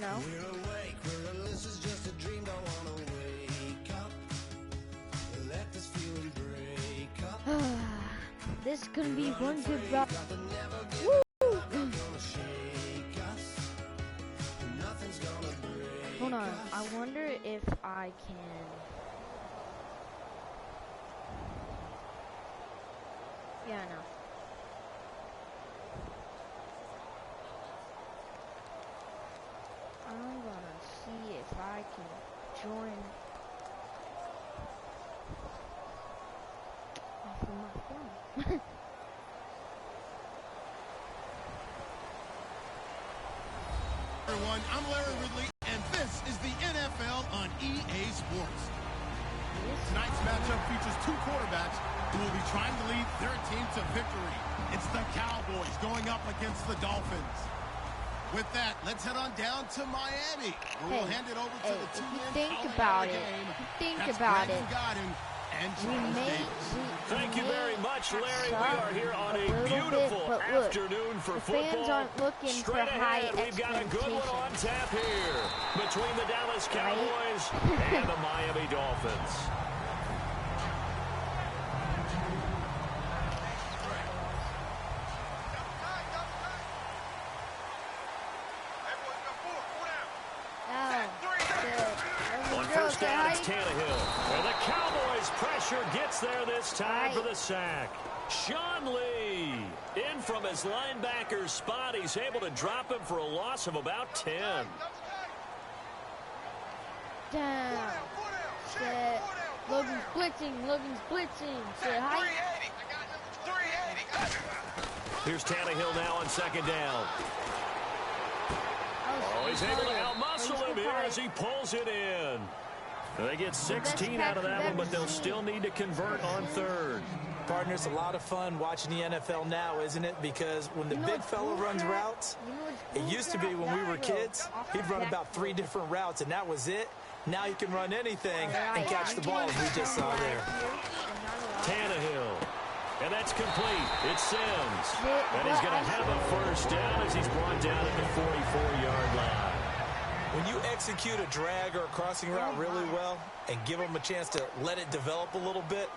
No. This is gonna be one good round. Woo! Hold on. I wonder if I can. Yeah, I know. I'm gonna see if I can join off of my phone. Everyone, I'm Larry Ridley, and this is the NFL on EA Sports. Tonight's matchup features two quarterbacks who will be trying to lead their team to victory. It's the Cowboys going up against the Dolphins. With that, let's head on down to Miami. We'll hand it over to the two-man think about it. Think about it. Thank you very much, Larry. We are here on a beautiful afternoon for football. Fans aren't looking Straight for high ahead, we've got a good one on tap here between the Dallas Cowboys and the Miami Dolphins. On first down, it's Tannehill. And the Cowboys pressure gets there this time for the sack. Sean Lee in from his linebacker spot. He's able to drop him for a loss of about 10. Down. Set. Logan's blitzing. Set high. Here's Tannehill now on second down. Oh, he's able to outmuscle him here as he pulls it in. They get 16 out of that one, but they'll still need to convert on third. Partner, it's a lot of fun watching the NFL now, isn't it? Because when the big fella runs routes, it used to be when we were kids, he'd run about 3 different routes, and that was it. Now he can run anything and catch the ball, as we just saw there. Tannehill. And that's complete. It's Sims. And he's going to have a first down as he's brought down at the 44-yard line. When you execute a drag or a crossing route really well and give them a chance to let it develop a little bit,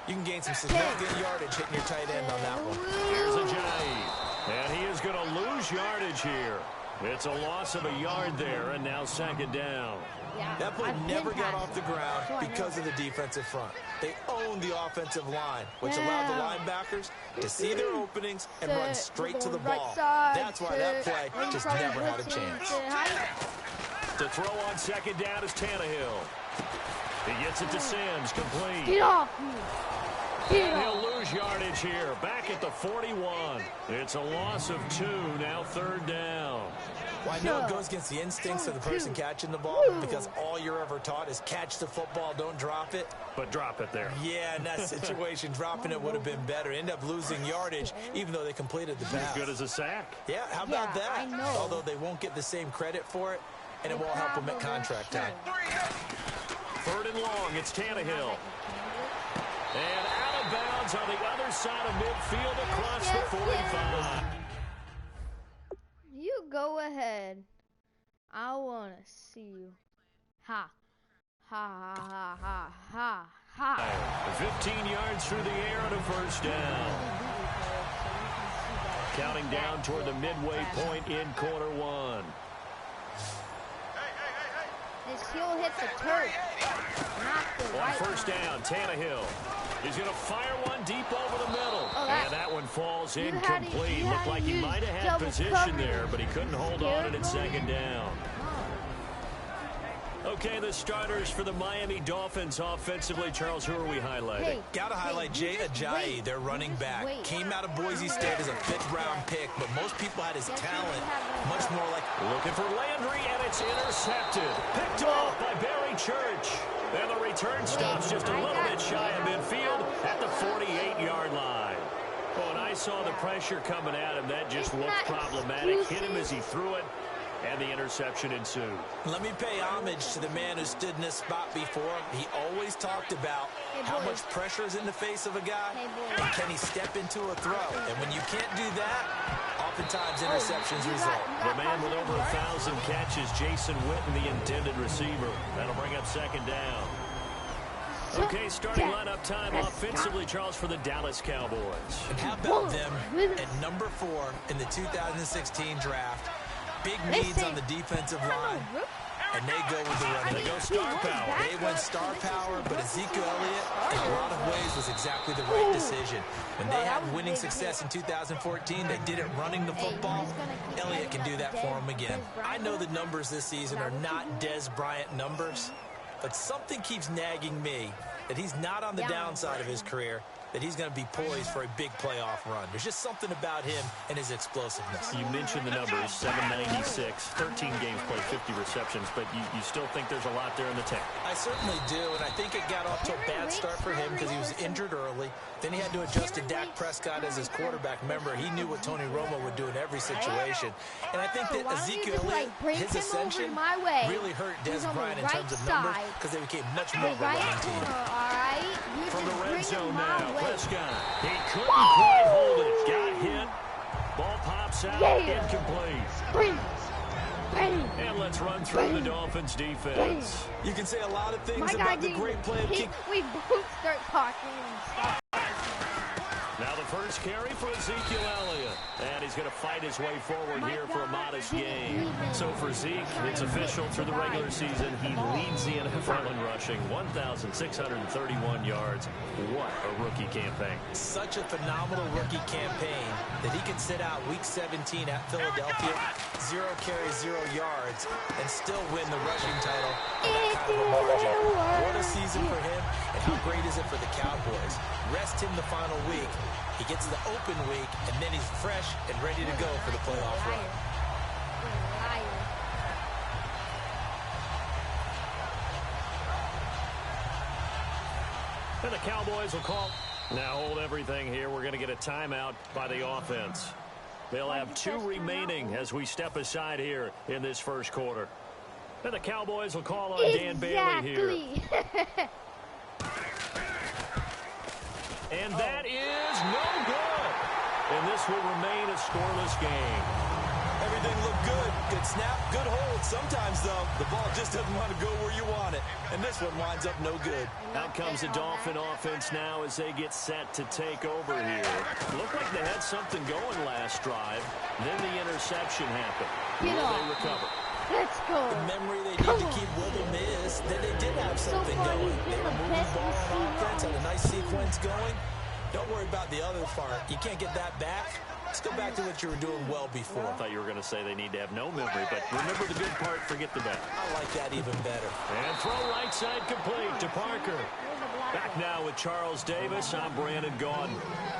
you can gain some significant yardage hitting your tight end on that one. Here's Ajayi. And he is going to lose yardage here. It's a loss of a yard there, and now second down. That play never got off the ground because of the defensive front. They owned the offensive line, which allowed the linebackers to see their openings and run straight to the ball. That's why that play just never had a chance. To throw on second down is Tannehill. He gets it to Sims, complete. Get off me. And he'll lose yardage here, back at the 41. It's a loss of 2, now third down. Well, I know it goes against the instincts of the person catching the ball because all you're ever taught is catch the football, don't drop it. But drop it there. Yeah, in that situation, dropping it would have been better. End up losing yardage, even though they completed the pass. As good as a sack. Yeah, how about that? I know. Although they won't get the same credit for it, and it won't help them at contract time. Third and long, it's Tannehill. And out of bounds on the other side of midfield across the 45. You go ahead. I want to see you. Ha. Ha, ha, ha, ha, ha. 15 yards through the air on a first down. Counting down toward the midway point in quarter one. This heel hits the turf. Not the On right first down, Tannehill. He's going to fire one deep over the middle. And that one falls incomplete. Looked like he might have had position there, but he couldn't hold on at second down. Okay, the starters for the Miami Dolphins offensively. Charles, who are we highlighting? Gotta highlight Jay Ajayi, their running back. Came out of Boise State as a 5th-round pick, but most people had his talent much more like... Looking for Landry, and it's intercepted. Picked off by Barry Church. And the return stops just a little bit shy of midfield at the 48-yard line. Oh, and I saw the pressure coming at him. That just looked problematic. Hit him as he threw it. And the interception ensued. Let me pay homage to the man who stood in this spot before. He always talked about how much pressure is in the face of a guy, and can he step into a throw. And when you can't do that, oftentimes interceptions result. The man with over 1,000 catches, Jason Witten, the intended receiver. That'll bring up second down. Okay, starting lineup time offensively, Charles, for the Dallas Cowboys. And how about them at number 4 in the 2016 draft? Big needs on the defensive line, and they go with the running. They go star power. They went star power, but Ezekiel Elliott, in a lot of ways, was exactly the right decision. When they had winning success in 2014, they did it running the football. Elliott can do that for them again. I know the numbers this season are not Dez Bryant numbers, but something keeps nagging me that he's not on the downside of his career, that he's going to be poised for a big playoff run. There's just something about him and his explosiveness. You mentioned the numbers, 796, 13 games played, 50 receptions, but you still think there's a lot there in the tank. I certainly do, and I think it got off to a bad start for him because he was injured early. Then he had to adjust to Dak Prescott as his quarterback. Remember, he knew what Tony Romo would do in every situation. And I think that Ezekiel Elliott, his ascension really hurt Dez Bryant in terms of numbers because they became much more of a running team. From the red zone now, Prescott. He couldn't quite hold it. Got hit. Ball pops out. Incomplete. And let's run through the Dolphins' defense. You can say a lot of things about the great play of King. We both start talking and stuff. Now the first carry for Ezekiel Elliott. And he's going to fight his way forward here for a modest gain. So for Zeke, it's official through the regular season. He leads the NFL in rushing, 1,631 yards. What a rookie campaign. Such a phenomenal rookie campaign that he can sit out Week 17 at Philadelphia, 0 carries, 0 yards, and still win the rushing title on that kind of a margin. What a season for him, and how great is it for the Cowboys? Rest him the final week. He gets the open week, and then he's fresh and ready to go for the playoff run. And the Cowboys will call. Now hold everything here. We're going to get a timeout by the offense. They'll have 2 remaining as we step aside here in this first quarter. And the Cowboys will call on Dan Bailey here. And that is no good. And this will remain a scoreless game. Everything looked good. Good snap, good hold. Sometimes, though, the ball just doesn't want to go where you want it. And this one winds up no good. Out comes the Dolphin offense now as they get set to take over here. Looked like they had something going last drive. Then the interception happened. Will they recover? Let's go. The memory they need to keep with them is that they did have something going. They were moving the ball on offense, had a nice sequence going. Don't worry about the other part. You can't get that back. Let's go back to what you were doing well before. I thought you were going to say they need to have no memory, but remember the good part, forget the bad. I like that even better. And throw right side complete to Parker. Back now with Charles Davis. I'm Brandon Gaudin.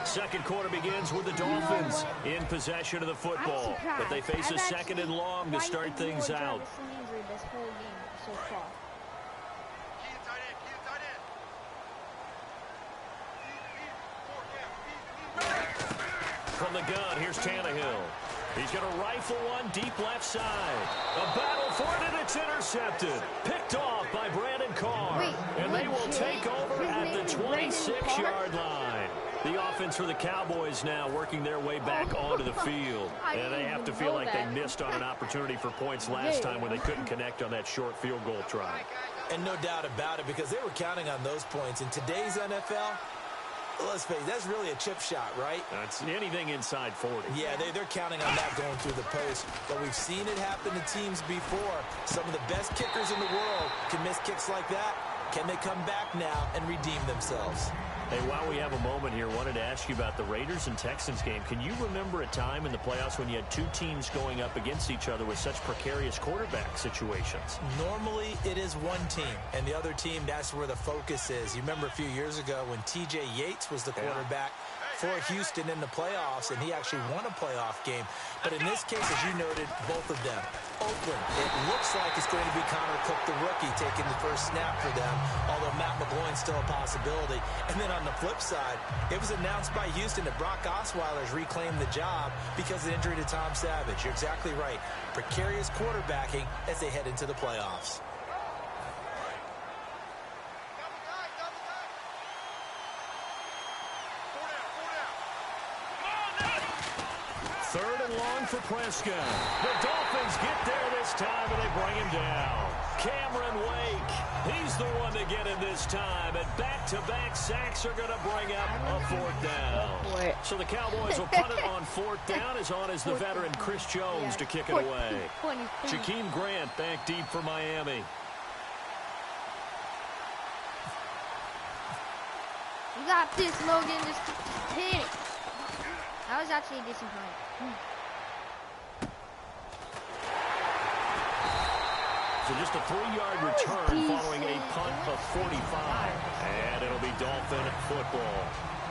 Second quarter begins with the Dolphins in possession of the football, but they face a second and long to start things out. From the gun, here's Tannehill. He's going to rifle one deep left side. A battle for it, and it's intercepted. Picked off by Brandon Carr. And they will take over at the 26-yard line. The offense for the Cowboys now working their way back onto the field. And they have to feel like they missed on an opportunity for points last time when they couldn't connect on that short field goal try. And no doubt about it, because they were counting on those points. In today's NFL, let's face it, that's really a chip shot, right? That's anything inside 40. Yeah, they're counting on that going through the post. But we've seen it happen to teams before. Some of the best kickers in the world can miss kicks like that. Can they come back now and redeem themselves? Hey, while we have a moment here, wanted to ask you about the Raiders and Texans game. Can you remember a time in the playoffs when you had 2 teams going up against each other with such precarious quarterback situations? Normally, it is one team, and the other team, that's where the focus is. You remember a few years ago when T.J. Yates was the quarterback for Houston in the playoffs, and he actually won a playoff game. But in this case, as you noted, both of them. Oakland, it looks like it's going to be Connor Cook, the rookie, taking the first snap for them, although Matt McGloin's still a possibility. And then on the flip side, it was announced by Houston that Brock Osweiler's reclaimed the job because of the injury to Tom Savage. You're exactly right. Precarious quarterbacking as they head into the playoffs. Third and long down for Prescott. The Dolphins get there this time, and they bring him down. Cameron Wake, he's the one to get him this time, and back-to-back sacks are going to bring up a 4th down. So the Cowboys will punt it on 4th down, as on is the veteran Chris Jones to kick it away. Jakeem Grant back deep for Miami. You got this, Logan. Just hit it. That was actually a decent punt. So just a 3-yard return following a punt of 45. And it'll be Dolphin football.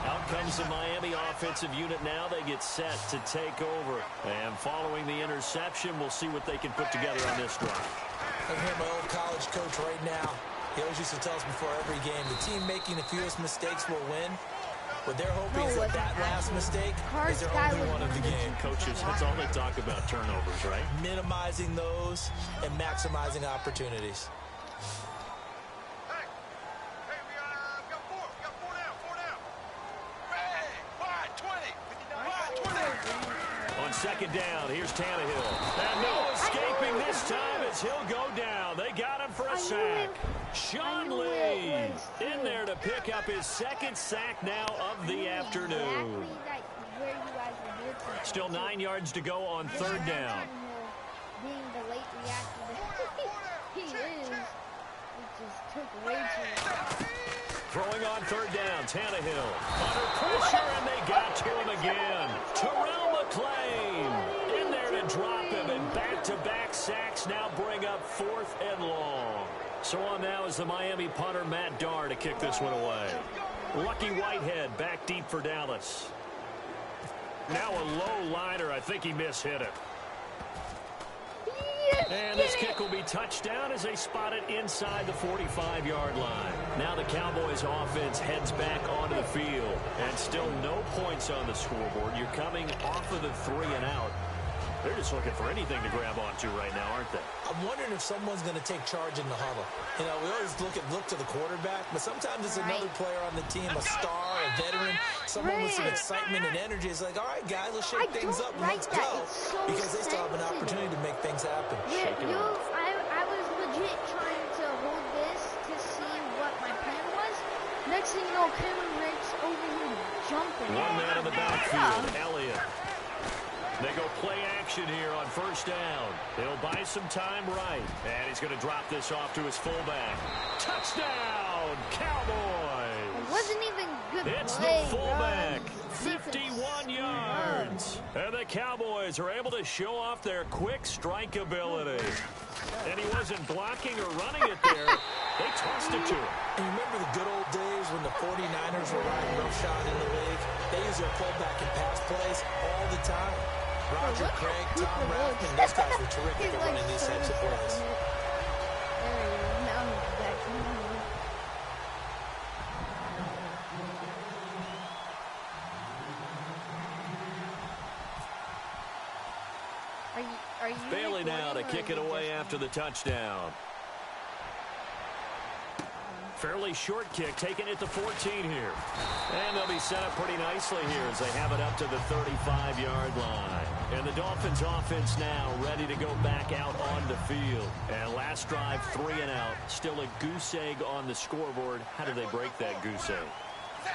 Out comes the Miami offensive unit now. They get set to take over. And following the interception, we'll see what they can put together on this drive. I hear my old college coach right now. He always used to tell us before every game, the team making the fewest mistakes will win. What they're hoping is that last mistake is their only one of the game. Coaches, that's all they talk about, turnovers, right? Minimizing those and maximizing opportunities. Hey, we got 4. We got 4 down. Hey, wide 20. Wide 20. On 2nd down, here's Tannehill. And no escaping this time as he'll go down. They got him for a sack. Sean Lee in there to pick up his 2nd sack now of the afternoon. Still 9 yards to go on 3rd down. Being the late reactor he is, it just took way too long. Throwing on 3rd down, Tannehill under pressure, and they got to him again. Terrell McClain in there to drop him, and back-to-back sacks now bring up 4th and long. So on now is the Miami punter, Matt Darr, to kick this one away. Lucky Whitehead back deep for Dallas. Now a low liner. I think he mishit it. And this kick will be touchdown as they spot it inside the 45-yard line. Now the Cowboys offense heads back onto the field. And still no points on the scoreboard. You're coming off of the 3 and out. They're just looking for anything to grab onto right now, aren't they? I'm wondering if someone's going to take charge in the huddle. You know, we always look to the quarterback, but sometimes it's another player on the team, a star, a veteran, someone with some excitement and energy. It's like, all right, guys, let's shake things up and let's go. Because they still have an opportunity to make things happen. I was legit trying to hold this to see what my plan was. Next thing you know, Cameron Rick's over here jumping. One man in the backfield, Elliott. They go play action here on 1st down. They'll buy some time right. And he's going to drop this off to his fullback. Touchdown, Cowboys! It wasn't even good It's play, the fullback. bro. 51 yards. And the Cowboys are able to show off their quick strike ability. And he wasn't blocking or running it there. They tossed it to him. And you remember the good old days when the 49ers were riding roughshod in the league? They used their fullback and pass plays all the time. Roger Craig, Tom Rathman, those guys were terrific at running these types of plays. Are you Bailey now to kick it away after the touchdown. Fairly short kick, taken at the 14 here. And they'll be set up pretty nicely here as they have it up to the 35-yard line. And the Dolphins offense now ready to go back out on the field. And last drive, 3 and out. Still a goose egg on the scoreboard. How do they break that goose egg?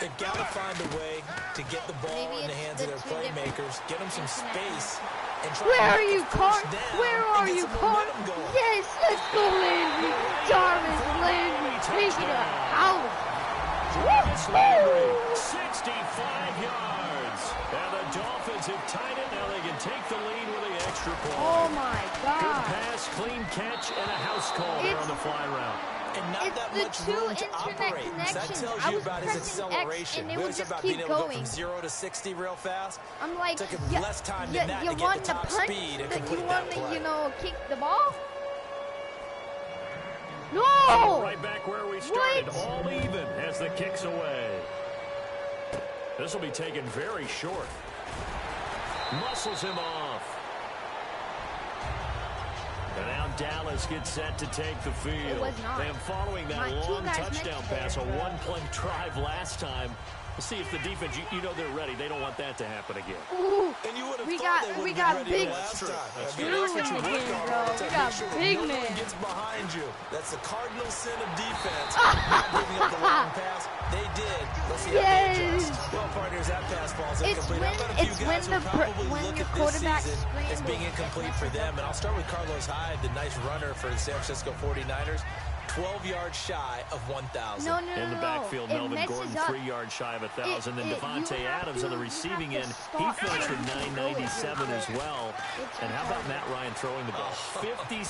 They've got to find a way to get the ball in the hands of their playmakers, get them some space, and try Where to are you, Carr? Where are you, Carr? Yes, let's go, Landry. Jarvis Landry taking a house. Jarvis Landry, 65 yards. And the Dolphins have tied it. Now they can take the lead with the extra point. Oh, my God. Good pass, clean catch, and a house call there on the fly route. And not that much room to operate. That tells you about his acceleration. We always talk about being able to go from 0 to 60 real fast. I'm like, took him less time than that to get the top speed and complete that play. You want to, kick the ball? No! Right back where we started, all even as the kick's away. This will be taken very short. Muscles him off. And now Dallas gets set to take the field. It was not. And following that long touchdown pass, a one-play drive last time, See if the defense, you know they're ready. They don't want that to happen again. Ooh, And you would have we thought got they would big have been ready last time. screw in the game, bro. We got big no man. one gets behind you. That's the cardinal sin of defense. Not giving up the long pass. They did. Let's see how they adjust. Well, partners, that pass ball's incomplete. I've got a few guys who probably look at this season as being incomplete for them. And I'll start with Carlos Hyde, the nice runner for the San Francisco 49ers. 12 yards shy of 1,000. No, In the backfield, Melvin Gordon 3 yards shy of 1,000. Then Devontae Adams on the receiving end, he finished with 997 as well. And how about Matt Ryan throwing the ball? 56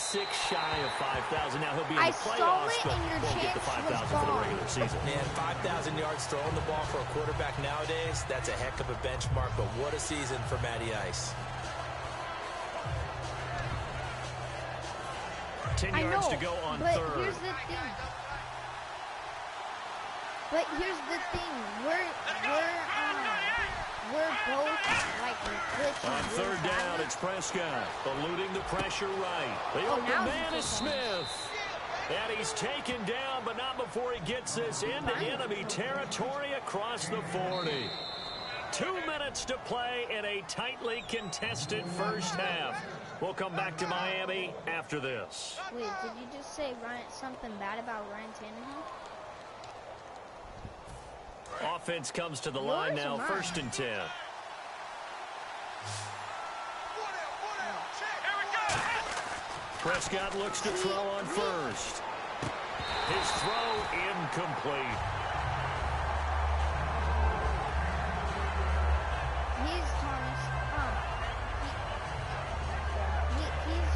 shy of 5,000. Now he'll be in the playoffs, but won't get the 5,000 for the regular season. Man, 5,000 yards throwing the ball for a quarterback nowadays, that's a heck of a benchmark. But what a season for Matty Ice. 10 yards to go on third. Here's the thing. But here's the thing. We're both like glitching. On third down, it's Prescott eluding the pressure right. The open man is Smith. And he's taken down, but not before he gets this into enemy territory across the 40. 2 minutes to play in a tightly contested first half. We'll come back to Miami after this. Wait, did you just say something bad about Ryan Tannehill? Offense comes to the line now, 1st and 10. Prescott looks to throw on first. His throw incomplete. He's Thomas. He's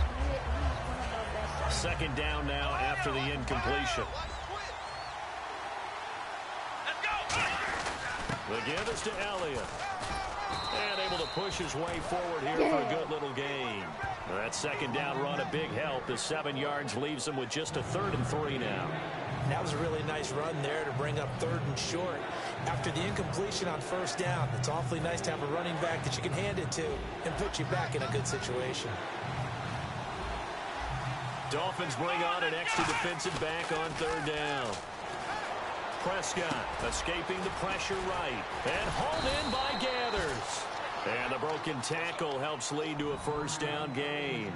one of our best. Second down now after the incompletion. The give is to Elliott. And able to push his way forward here for a good little gain. That second down run a big help. The 7 yards leaves him with just a 3rd and 3 now. That was a really nice run there to bring up 3rd and short. After the incompletion on 1st down, it's awfully nice to have a running back that you can hand it to and put you back in a good situation. Dolphins bring on an extra defensive back on 3rd down. Prescott escaping the pressure right and hauled in by Gathers. And the broken tackle helps lead to a 1st down gain.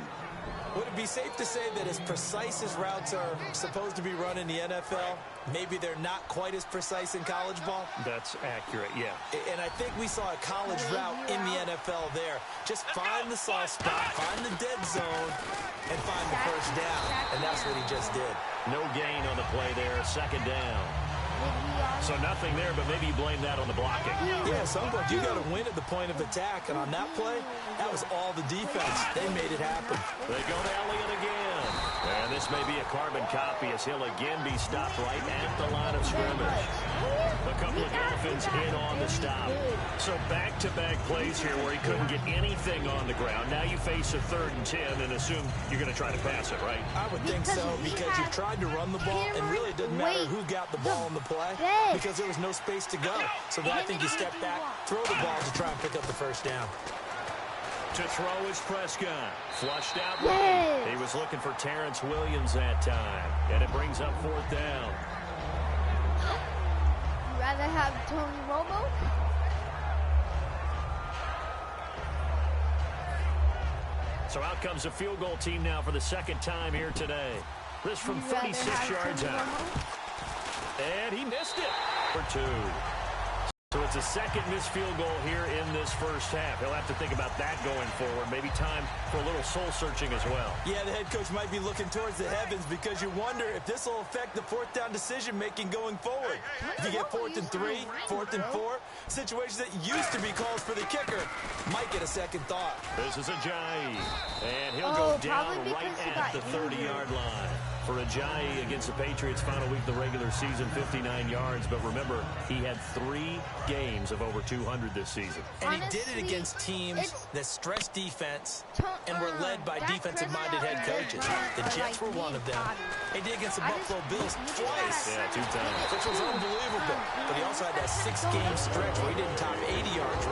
Would it be safe to say that as precise as routes are supposed to be run in the NFL, maybe they're not quite as precise in college ball? That's accurate, yeah. And I think we saw a college route in the NFL there. Just find the soft spot, find the dead zone, and find the 1st down. And that's what he just did. No gain on the play there, 2nd down. So nothing there, but maybe you blame that on the blocking. Yeah, sometimes you got to win at the point of attack, and on that play, that was all the defense. They made it happen. They go to Elliott again. And this may be a carbon copy as he'll again be stopped right at the line of scrimmage. A couple of Dolphins in on the stop. So back-to-back plays here where he couldn't get anything on the ground. Now you face a 3rd and 10 and assume you're going to try to pass it, right? I would think so, because you've tried to run the ball, and really it doesn't matter who got the ball on the play, because there was no space to go. So then I think you step back, throw the ball to try and pick up the 1st down. To throw is Prescott. Flushed out right. He was looking for Terrence Williams that time. And it brings up 4th down. You'd rather have Tony Romo? So out comes a field goal team now for the 2nd time here today. This from 36 yards out. And he missed it for 2. So it's a 2nd missed field goal here in this first half. He'll have to think about that going forward. Maybe time for a little soul-searching as well. Yeah, the head coach might be looking towards the heavens because you wonder if this will affect the 4th down decision-making going forward. If you get 4th and 3, 4th and 4, situations that used to be calls for the kicker might get a second thought. This is Ajayi, and he'll go down right at the 30-yard line. For Ajayi against the Patriots, final week of the regular season, 59 yards. But remember, he had 3 games of over 200 this season. And he did it against teams that stressed defense and were led by defensive-minded head coaches. The Jets were one of them. He did against the Buffalo Bills twice. Yeah, 2 times. Which was unbelievable. But he also had that 6-game stretch where he didn't top 80 yards.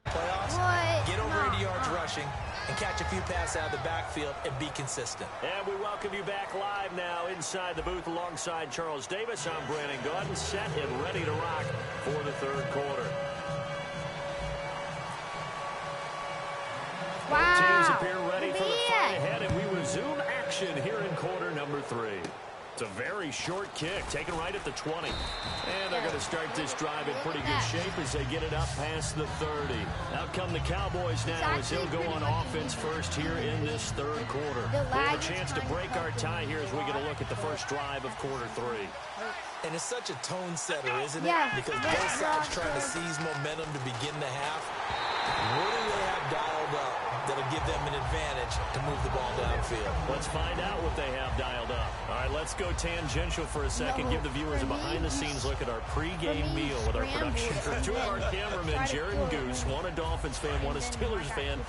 Playoffs, get over 80 yards rushing, and catch a few passes out of the backfield and be consistent. And we welcome you back live now inside the booth alongside Charles Davis. I'm Brandon Gordon, set and ready to rock for the third quarter. Wow. Teams appear ready for the fight ahead, and we resume action here in quarter number 3. It's a very short kick, taken right at the 20. And they're going to start this drive in pretty good shape as they get it up past the 30. Out come the Cowboys now as they'll go on offense first here in this third quarter. We have a chance to break our tie here as we get a look at the first drive of quarter 3. And it's such a tone setter, isn't it? Because both sides trying to seize momentum to begin the half. What do they have dialed up that'll give them an advantage to move the ball downfield? Let's find out what they have dialed up. All right, let's go tangential for a second. Give the viewers a behind-the-scenes look at our pregame meal with our production crew. 2 of our cameramen, Jared and Goose, one a Dolphins fan, one a Steelers fan.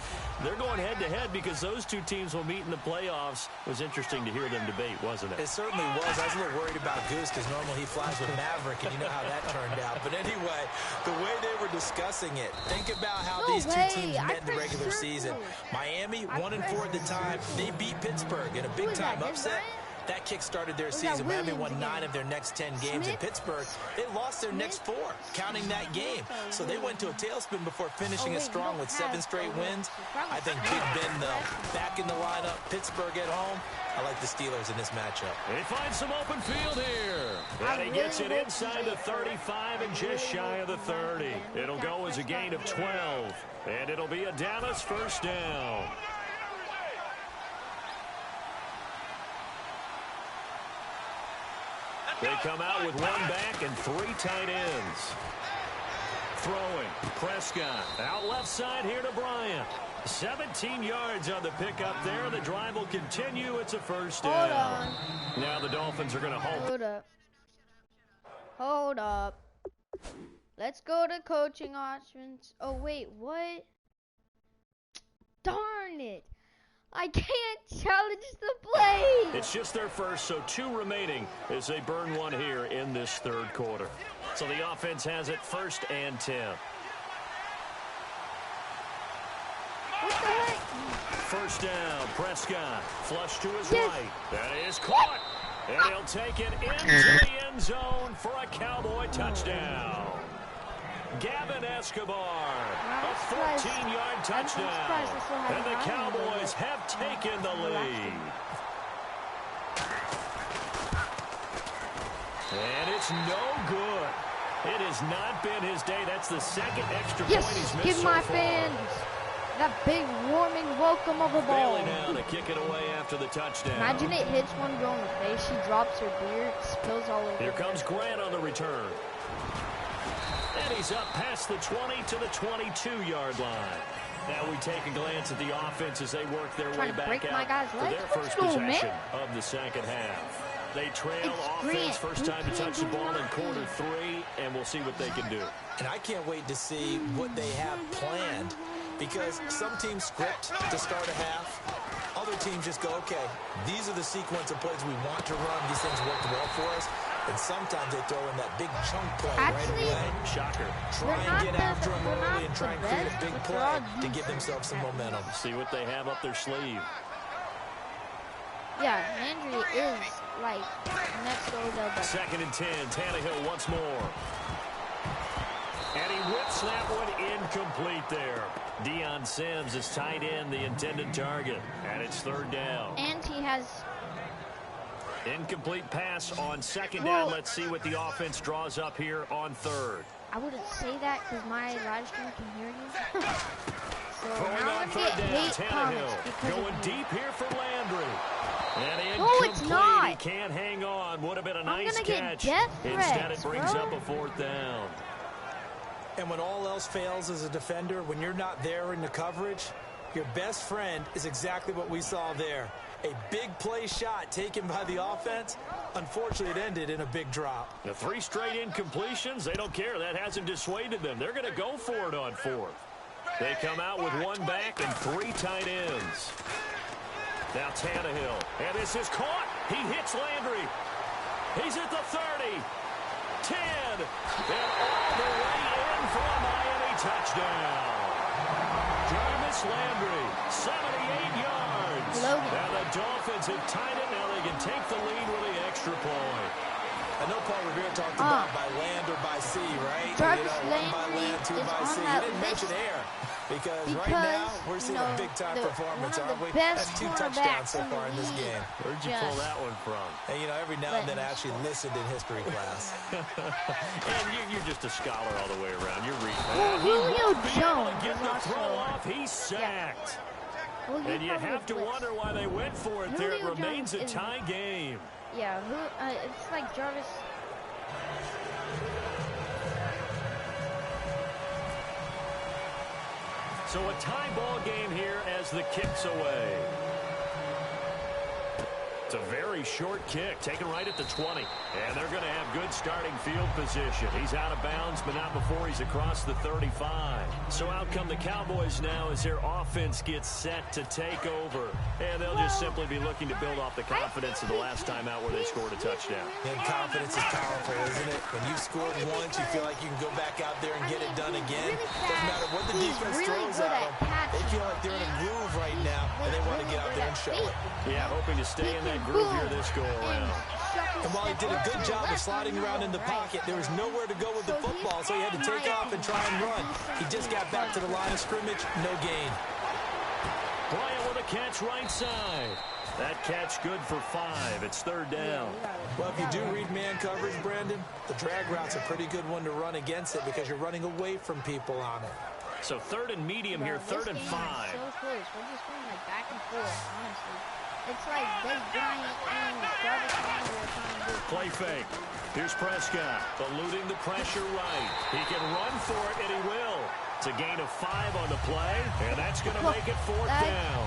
They're going head-to-head because those two teams will meet in the playoffs. It was interesting to hear them debate, wasn't it? It certainly was. I was a little worried about Goose because normally he flies with Maverick, and you know how that turned out. But anyway, the way they were discussing it, think about how these two teams met in the regular season. Miami, 1-4 at the time. They beat Pittsburgh in a big-time upset. That kick-started their season. Miami won 9 of their next 10 games. In Pittsburgh, they lost their next 4, counting that game. So they went to a tailspin before finishing it strong with 7 straight wins. I think Big Ben, though, back in the lineup. Pittsburgh at home. I like the Steelers in this matchup. He finds some open field here. And he gets it inside the 35 and just shy of the 30. It'll go as a gain of 12. And it'll be a Dallas first down. They come out with 1 back and 3 tight ends. Throwing, Prescott. Out left side here to Bryant. 17 yards on the pickup there. The drive will continue. It's a first down. Hold on. Now the Dolphins are going to hold. Hold up. Hold up. Let's go to coaching options. Oh, wait, what? Darn it. I can't challenge the play. It's just their first, so 2 remaining as they burn 1 here in this third quarter. So the offense has it 1st and 10. What the heck? First down, Prescott. Flush to his right. That is caught. And he'll take it into the end zone for a Cowboy touchdown. Gavin Escobar, a 14-yard touchdown. And the Cowboys have taken the lead. And it's no good. It has not been his day. That's the 2nd extra point he's missed give so my far. fans that big warming welcome of a ball. Bailey now to kick it away after the touchdown. Imagine it hits one girl in the face. She drops her beer, spills all over. Here comes Grant on the return. And he's up past the 20 to the 22-yard line. Now we take a glance at the offense as they work their way back out for their first possession of the second half. They trail offense first time to touch the ball in quarter 3, and we'll see what they can do. And I can't wait to see what they have planned, because some teams script to start a half. Other teams just go, okay, these are the sequence of plays we want to run. These things worked well for us. And sometimes they throw in that big chunk play right away. Shocker. Try and get after them early and try and create a big play to give themselves some momentum. See what they have up their sleeve. Yeah, Landry is like next to Odell Beckham. 2nd and 10. Tannehill once more. And he whips that one incomplete there. Deion Sims is tight end, the intended target. And it's 3rd down. And he has... Incomplete pass on 2nd down. Let's see what the offense draws up here on 3rd. I wouldn't say that because my live stream can hear you. So Throwing on 3rd down, Tannehill. Going deep here for Landry. And incomplete. It's not. He can't hang on. Would have been a nice catch. Instead, it brings up a 4th down. And when all else fails as a defender, when you're not there in the coverage, your best friend is exactly what we saw there. A big play shot taken by the offense. Unfortunately, it ended in a big drop. The 3 straight incompletions, they don't care. That hasn't dissuaded them. They're going to go for it on 4th. They come out with 1 back and 3 tight ends. Now Tannehill. And this is caught. He hits Landry. He's at the 30. 10. And all the way in for a Miami touchdown. Driving Jarvis Landry, 78 yards. And the Dolphins have tied it. Now they can take the lead with the extra point. I know Paul Revere talked about by land or by sea, right? Jarvis one by land, two by sea. He didn't mention air because right now we're seeing a big-time performance, aren't we? That's 2 touchdowns so far in this game. Where'd you pull that one from? And, every now and then I actually listened in history class. And you're just a scholar all the way around. You're reading. Julio Jones Get the throw off. He's sacked. And you have to wonder why they went for it there. It remains a tie game. Yeah, it's like Jarvis. So a tie ball game here as the kick's away. It's a very short kick, taken right at the 20. And they're going to have good starting field position. He's out of bounds, but not before he's across the 35. So out come the Cowboys now as their offense gets set to take over. And they'll just simply be looking to build off the confidence of the last time out where they scored a touchdown. And confidence is powerful, isn't it? When you've scored once, you feel like you can go back out there and get it done again. Doesn't matter what the defense throws at them. They feel like they're in a groove right now, and they want to get out there and show it. Yeah, hoping to stay in that groove here this go-around. And while he did a good job of sliding around in the pocket, there was nowhere to go with the football, so he had to take off and try and run. He just got back to the line of scrimmage, no gain. Bryant with a catch right side. That catch good for 5. It's 3rd down. Well, if you do read man coverage, Brandon, the drag route's a pretty good one to run against it because you're running away from people on it. So 3rd and medium here, 3rd and 5. So close. We're just going like back and forth, honestly. It's like Des Bryant and Jarvis Landry are trying to do. Play fake. Here's Prescott, eluding the pressure right. He can run for it, and he will. It's a gain of 5 on the play, and that's going to make it 4th down.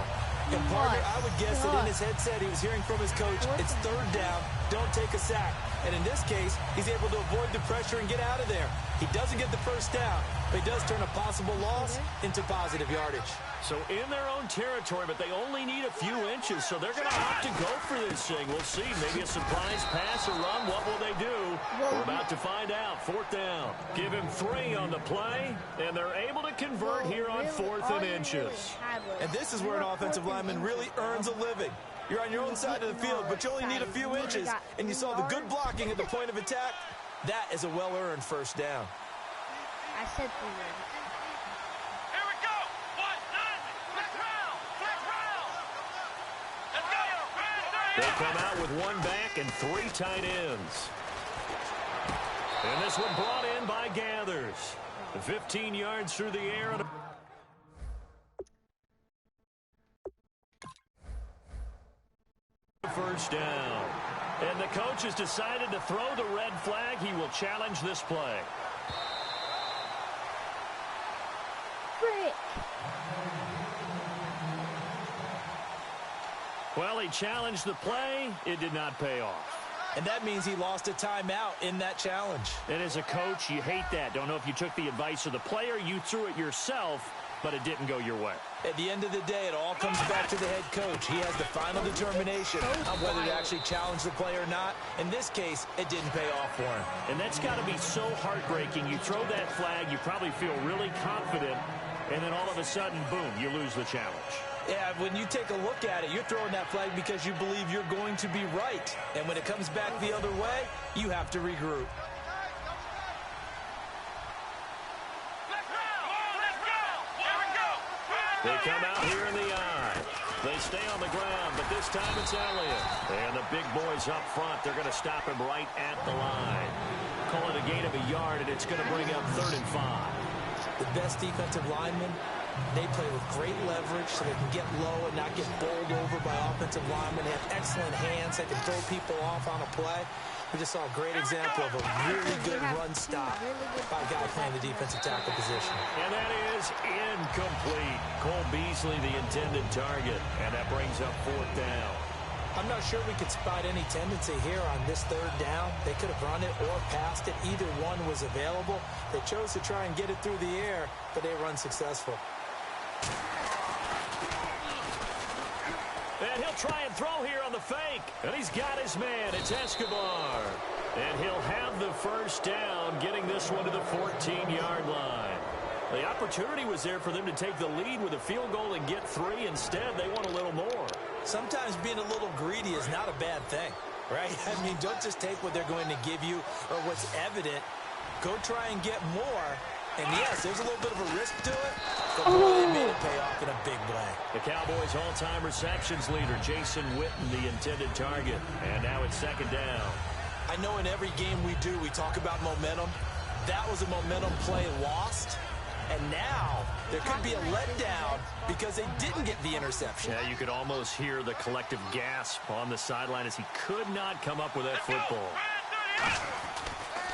And partner, I would guess that in his headset he was hearing from his coach, it's 3rd down, don't take a sack. And in this case, he's able to avoid the pressure and get out of there. He doesn't get the 1st down, but he does turn a possible loss into positive yardage. So in their own territory, but they only need a few inches, so they're going to opt to go for this thing. We'll see. Maybe a surprise pass or run. What will they do? We're about to find out. 4th down. Give him 3 on the play, and they're able to convert here on 4th and inches. And this is where an offensive lineman really earns a living. You're on your own side of the field, but you only need a few inches, and you saw the good blocking at the point of attack. That is a well-earned 1st down. I said 3. Here we go. 1-9. Let's round. Let's go. They come out with 1 back and 3 tight ends. And this one brought in by Gathers. 15 yards through the air. And 1st down. And the coach has decided to throw the red flag. He will challenge this play. Frick. Well, he challenged the play. It did not pay off. And that means he lost a timeout in that challenge. And as a coach, you hate that. Don't know if you took the advice of the player, you threw it yourself, but it didn't go your way. At the end of the day, it all comes back to the head coach. He has the final determination on whether to actually challenge the play or not. In this case, it didn't pay off for him. And that's got to be so heartbreaking. You throw that flag, you probably feel really confident, and then all of a sudden, boom, you lose the challenge. Yeah, when you take a look at it, you're throwing that flag because you believe you're going to be right. And when it comes back the other way, you have to regroup. They come out here in the eye. They stay on the ground, but this time it's Elliott. And the big boys up front, they're going to stop him right at the line. Call it a gain of 1 yard, and it's going to bring up 3rd and 5. The best defensive linemen, they play with great leverage so they can get low and not get bowled over by offensive linemen. They have excellent hands that can throw people off on a play. We just saw a great example of a really good run stop by a guy playing the defensive tackle position. And that is incomplete. Cole Beasley, the intended target, and that brings up 4th down. I'm not sure we could spot any tendency here on this 3rd down. They could have run it or passed it. Either one was available. They chose to try and get it through the air, but they were unsuccessful. And he'll try and throw here on the fake. And he's got his man. It's Escobar. And he'll have the 1st down, getting this one to the 14-yard line. The opportunity was there for them to take the lead with a field goal and get 3. Instead, they want a little more. Sometimes being a little greedy is not a bad thing, right? I mean, don't just take what they're going to give you or what's evident. Go try and get more. And, yes, there's a little bit of a risk to it, but boy, they made it pay off in a big play. The Cowboys' all-time receptions leader, Jason Witten, the intended target. And now it's 2nd down. I know in every game we do, we talk about momentum. That was a momentum play lost. And now there could be a letdown because they didn't get the interception. Yeah, you could almost hear the collective gasp on the sideline as he could not come up with that football.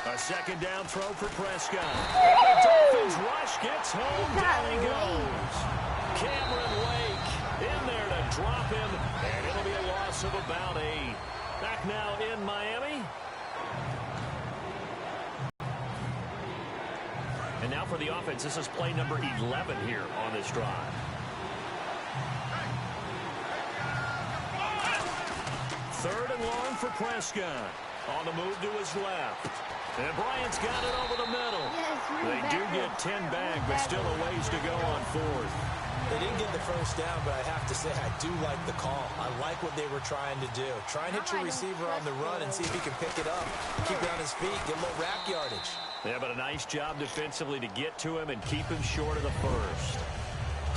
A 2nd down throw for Prescott. And the Dolphins rush gets home. Down he goes. Cameron Wake in there to drop him. And it'll be a loss of about 8. Back now in Miami. And now for the offense, this is play number 11 here on this drive. 3rd and long for Prescott. On the move to his left. And Bryant's got it over the middle. They do get 10 back, but still a ways to go on 4th. They didn't get the first down, but I have to say I do like the call. I like what they were trying to do. Try and hit your receiver on the run and see if he can pick it up. Keep it on his feet, get a little rack yardage. Yeah, but a nice job defensively to get to him and keep him short of the first.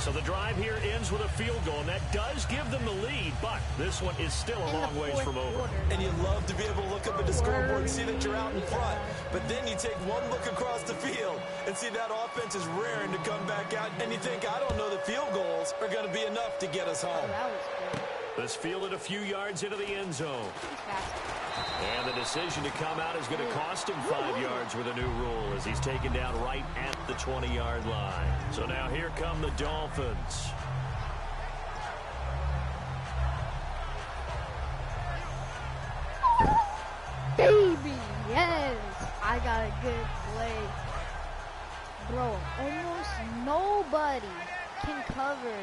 So the drive here ends with a field goal, and that does give them the lead, but this one is still a long ways from over. And you love to be able to look up at the scoreboard and see that you're out in front. But then you take one look across the field and see that offense is raring to come back out, and you think, I don't know, the field goals are going to be enough to get us home. This fielded a few yards into the end zone. And the decision to come out is going to cost him 5 yards with a new rule as he's taken down right at the 20-yard line. So now here come the Dolphins. Baby, yes. I got a good play. Bro, almost nobody can cover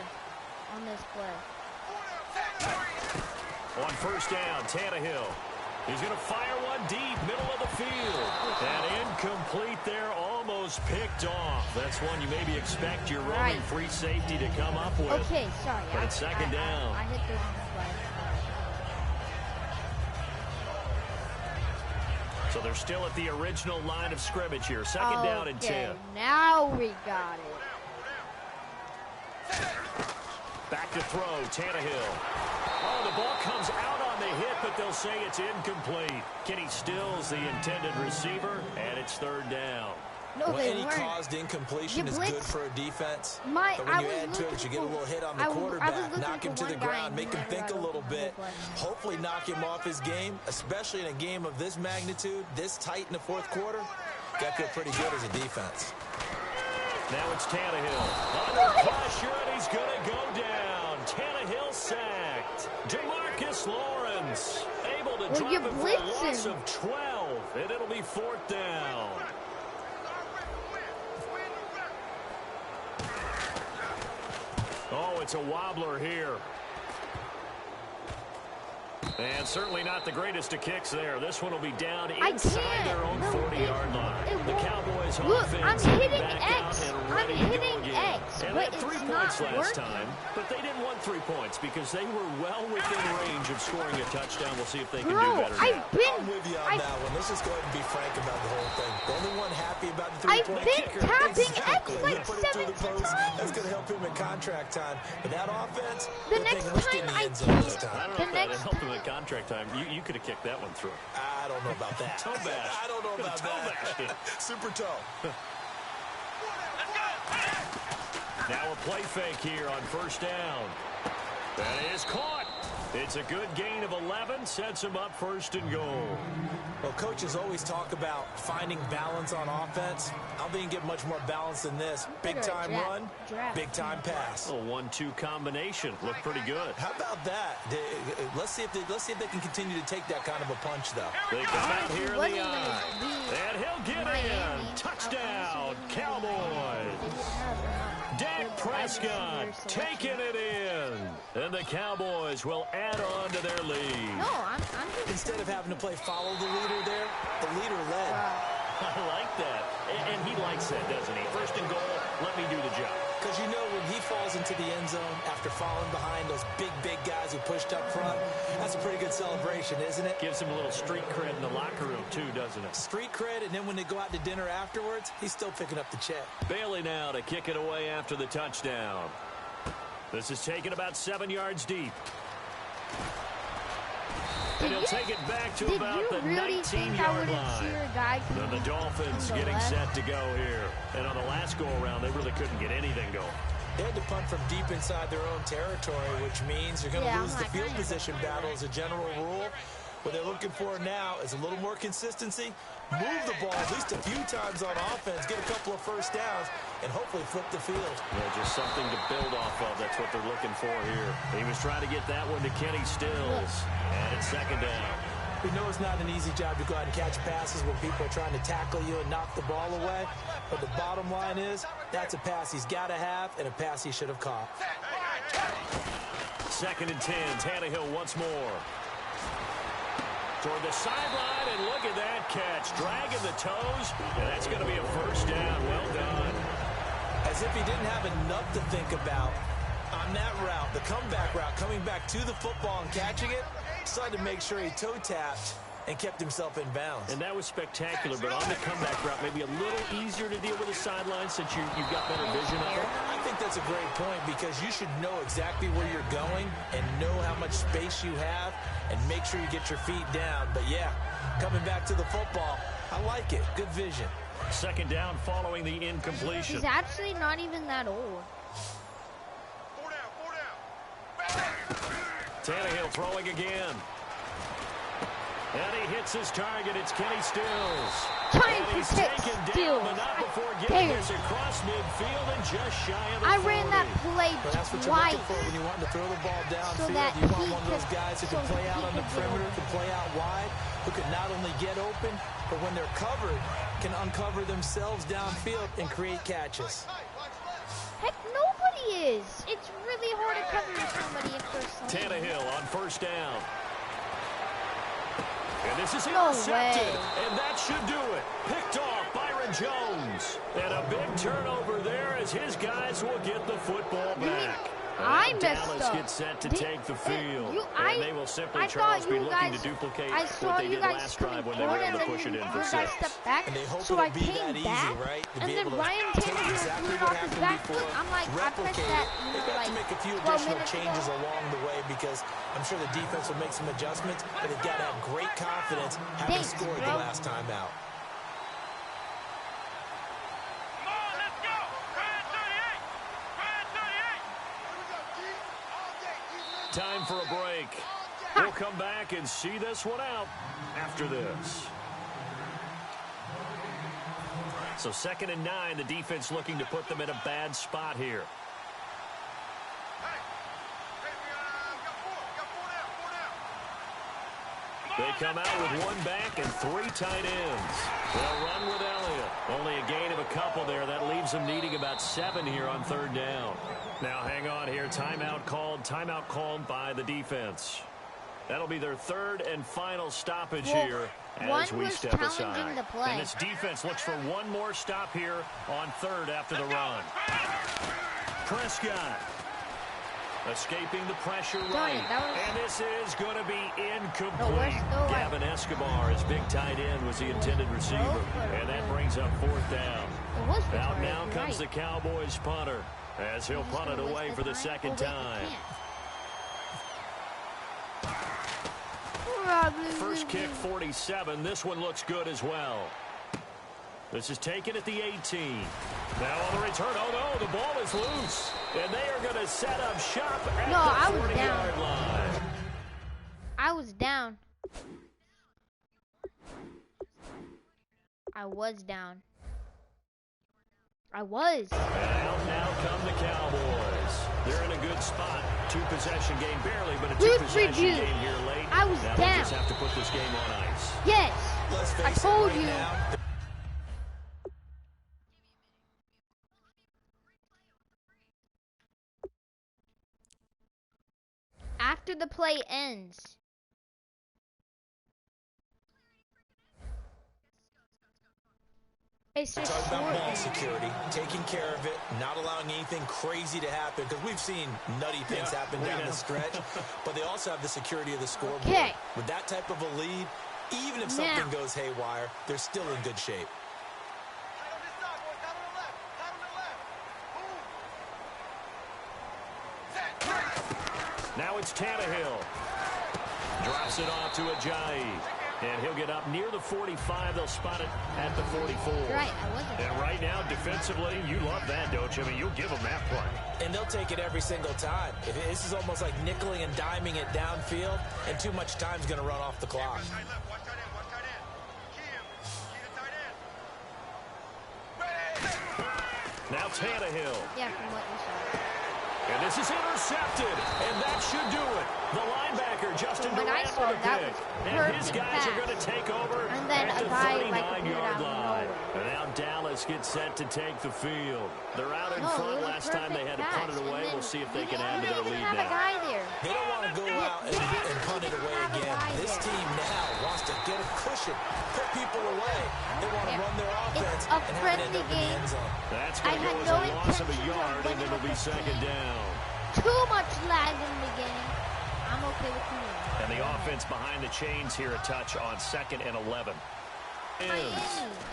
on this play. On 1st down, Tannehill. He's going to fire one deep, middle of the field. And incomplete there, almost picked off. That's one you maybe expect your roaming free safety to come up with. Okay, sorry. But it's 2nd down. I hit the wrong play. So they're still at the original line of scrimmage here. 2nd down and 10. Now we got it. Back to throw, Tannehill. Oh, the ball comes out on the hit, but they'll say it's incomplete. Kenny Stills, the intended receiver, and it's 3rd down. No, well, any caused incompletion is good for a defense. But when you add to it, you get a little hit on the quarterback, knock him to the ground, make him think a little bit, hopefully knock him off his game, especially in a game of this magnitude, this tight in the 4th quarter. Got to feel pretty good as a defense. Now it's Tannehill. Under pressure, and he's going to go down. Tannehill sacked. Jamarcus Lawrence able to drop him for a loss of 12, and it'll be 4th down. Oh, it's a wobbler here. And certainly not the greatest of kicks there. This one will be down inside their own 40-yard line. The Cowboys offense hitting back X. out and ready to go again. And they had 3 points last time, but they didn't want 3 points because they were well within range of scoring a touchdown. We'll see if they can do better now. I'm with you on that one. Let's just go ahead and be frank about the whole thing. The only one happy about the 3-point kicker. I've been tapping X like put it 7 through the post. times. That's going to help him in contract time. But that offense, the next time I I don't know if that helped him in contract time. You could have kicked that one through. I don't know about that. Toe bash. I don't know about that. Super toe. Now a play fake here on 1st down. That is caught. It's a good gain of 11. Sets him up 1st and goal. Well, coaches always talk about finding balance on offense. I don't think you can get much more balance than this. Big-time run, big-time pass. A 1-2 combination. Looked pretty good. How about that? Let's see if they can continue to take that kind of a punch, though. They come out here in the eye. And he'll get in. Touchdown, Cowboys. Dak Prescott taking it in. And the Cowboys will add on to their lead. No, I'm just... Instead of having to play follow the leader there, the leader led. I like that. And he likes that, doesn't he? First and goal, let me do the job. Because you know when he falls into the end zone after falling behind those big guys who pushed up front, that's a pretty good celebration, isn't it? Gives him a little street cred in the locker room, too, doesn't it? Street cred, and then when they go out to dinner afterwards, he's still picking up the check. Bailey now to kick it away after the touchdown. This is taken about 7 yards deep. And he'll take it back to about the 19-yard line. Then the Dolphins getting set to go here. And on the last go-around, they really couldn't get anything going. They had to punt from deep inside their own territory, which means you're going to lose the field position battle as a general rule. What they're looking for now is a little more consistency, move the ball at least a few times on offense, get a couple of first downs, and hopefully flip the field. Yeah, just something to build off of. That's what they're looking for here. He was trying to get that one to Kenny Stills, and it's second down. We know it's not an easy job to go out and catch passes when people are trying to tackle you and knock the ball away, but the bottom line is that's a pass he's got to have and a pass he should have caught. Second and 10, Tannehill once more. Toward the sideline, and look at that catch. Dragging the toes, and that's going to be a first down. Well done. As if he didn't have enough to think about on that route, the comeback route, coming back to the football and catching it, decided to make sure he toe-tapped and kept himself in bounds. And that was spectacular, but on the comeback route, maybe a little easier to deal with the sideline since you've got better vision of it. I think that's a great point because you should know exactly where you're going and know how much space you have and make sure you get your feet down. But, yeah, coming back to the football, I like it. Good vision. Second down following the incompletion. He's actually not even that old. 4 down. Tannehill throwing again. And he hits his target. It's Kenny Stills. Trying and to he's hit taken Stills. down, but not before getting this across midfield and just shy of the 40. I ran that play But that's what you're twice. looking for when you want to throw the ball downfield. that You want he one of those could- guys who so can play he out on the could perimeter, go. can play out wide, who can not only get open, but when they're covered, can uncover themselves downfield and create catches. Heck, nobody is. It's really hard to cover somebody if there's somebody. Tannehill on first down. And this is No intercepted. way. And that should do it. Picked off Byron Jones. And a big turnover there as his guys will get the football back. I And messed Dallas up. gets set to take the field. I and they will simply, I Charles, thought be you looking guys, to duplicate I what saw they you did guys last coming drive when they were forward, able and to then push it in for you 6. guys stepped back, And they hope so it'll I be came that easy, back, right? To and be then able to Ryan take came here and exactly threw it what off his happened back before, foot. I'm like, I pressed replicate that, it. They've got to make a few 12 additional minutes changes ago. along the way because I'm sure the defense will make some adjustments, but they've got to have great confidence having Thanks, scored bro. the last time out. Come on, let's go. Red 38. Red 38. Time for a break. We'll come back and see this one out after this. So 2nd and 9, the defense looking to put them in a bad spot here. Hey, we got 4 down. They come out with 1 back and 3 tight ends. They'll run with Elliott. Only a gain of a couple there. That leaves them needing about 7 here on 3rd down. Now hang on here. Timeout called by the defense. That'll be their 3rd and final stoppage here as one we was step challenging aside. the play. And this defense looks for 1 more stop here on 3rd after the run. Prescott escaping the pressure right. And this is going to be incomplete. Gavin Escobar, his big tight end, was the intended receiver. And that brings up 4th down. Out now comes the Cowboys punter as he'll punt it away for the 2nd time. First kick 47. This one looks good as well. This is taken at the 18. Now on the return. Oh, no, the ball is loose. And they are going to set up shop at the 40-yard line. I was down. I was down. I was. And now come the Cowboys. They're in a good spot. 2-possession game barely, but a 2-possession game here late. I was now down. They just have to put this game on ice. Yes. Let's face I it, told right you. now, After the play ends. Talk about ball security, taking care of it, not allowing anything crazy to happen, because we've seen nutty things happen down the stretch, but they also have the security of the scoreboard. Okay. With that type of a lead, even if something goes haywire, they're still in good shape. Now it's Tannehill. Drops it off to Ajayi. And he'll get up near the 45. They'll spot it at the 44. Right, I wasn't. And right now, defensively, you love that, don't you? I mean, you'll give them that play. And they'll take it every single time. This is almost like nickeling and diming it downfield, and too much time's going to run off the clock. Now Tannehill. Yeah, from what you saw. And this is intercepted, and that should do it. The linebacker, Justin Durant, with a pick. And his guys are going to take over at the 39-yard line. And now Dallas gets set to take the field. They're out in front. Last time they had to punt it away. We'll see if they can add to their lead now. They don't want to go out and punt it away again. This team now wants to get a cushion, put people away. They want to run their offense and have it end up in the end zone. That's going to go as a loss of a yard, and it'll be second down. Too much lag in the beginning. I'm okay with you. And the offense behind the chains here a touch on 2nd and 11. They're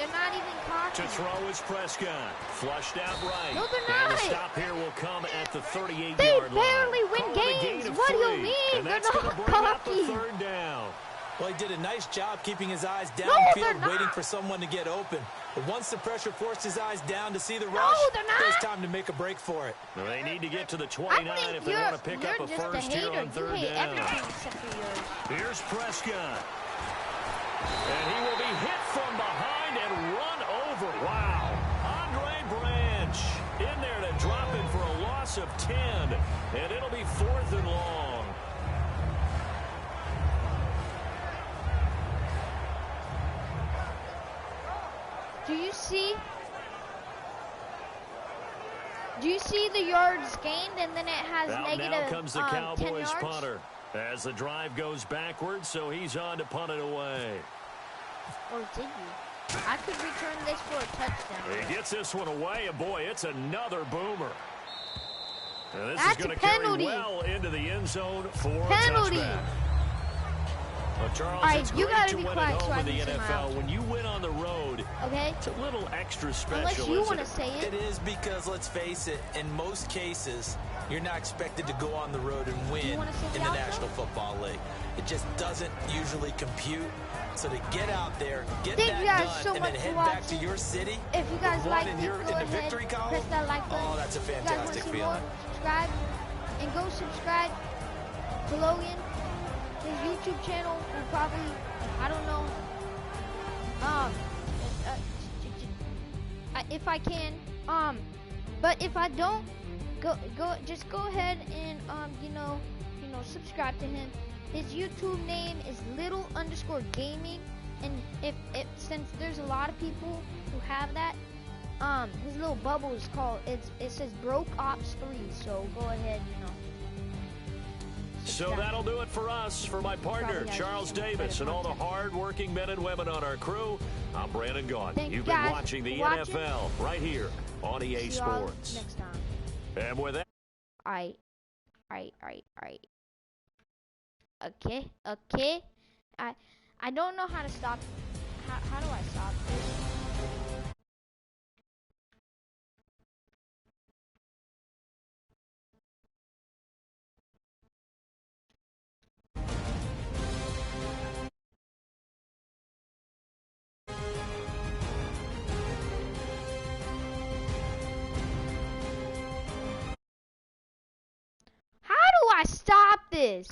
not even talking. To throw is Prescott. Flushed out right. No, they're not. And the stop here will come at the 38-yard line. They barely win games. What do you mean? And that's going to bring up a third down. Well, he did a nice job keeping his eyes downfield, waiting for someone to get open. But once the pressure forced his eyes down to see the rush, it's time to make a break for it. Well, they need to get to the 29 if they want to pick up a first here on third down. Here's Prescott. And he will be hit from behind and run over. Wow. Andre Branch in there to drop him for a loss of 10. And it'll be 4th and long. Do you see the yards gained, and then it has negative now comes the 10 Cowboys yards? punter as the drive goes backwards, so he's on to punt it away. Or did you? I could return this for a touchdown. He gets this one away, and boy, it's another boomer. And this That's is going to a carry penalty. well into the end zone for Penalty. a touchback. Well, Charles, All right, it's you great gotta to be win quiet at so home I in the can say my NFL. out. When you win on the road, Okay? it's a little extra special, Unless you want to isn't it? say it. It is because, let's face it, in most cases, you're not expected to go on the road and win wanna say in the the outro? National Football League. It just doesn't usually compute. So to get out there, get Thank that you guys done, so and much then for head back to watching. your city If you guys with like one this, in go the ahead, victory column. press that like button. Oh, that's a If you guys want to fantastic see more, feeling. subscribe. And go subscribe to Logan. His YouTube channel will probably, I don't know, if I can, but if I don't, just go ahead and, subscribe to him. His YouTube name is _gaming, and since there's a lot of people who have that, his little bubble is called, it says Broke Ops 3, so go ahead, So that'll do it for us. For my partner, Charles Davis, and all the hard-working men and women on our crew, I'm Brandon Gaughan. Thank you You've been guys watching the for watching. NFL right here on EA See y'all Sports. next time. And with that, Alright. Okay. I don't know how to stop. How do I stop this? How do I stop this?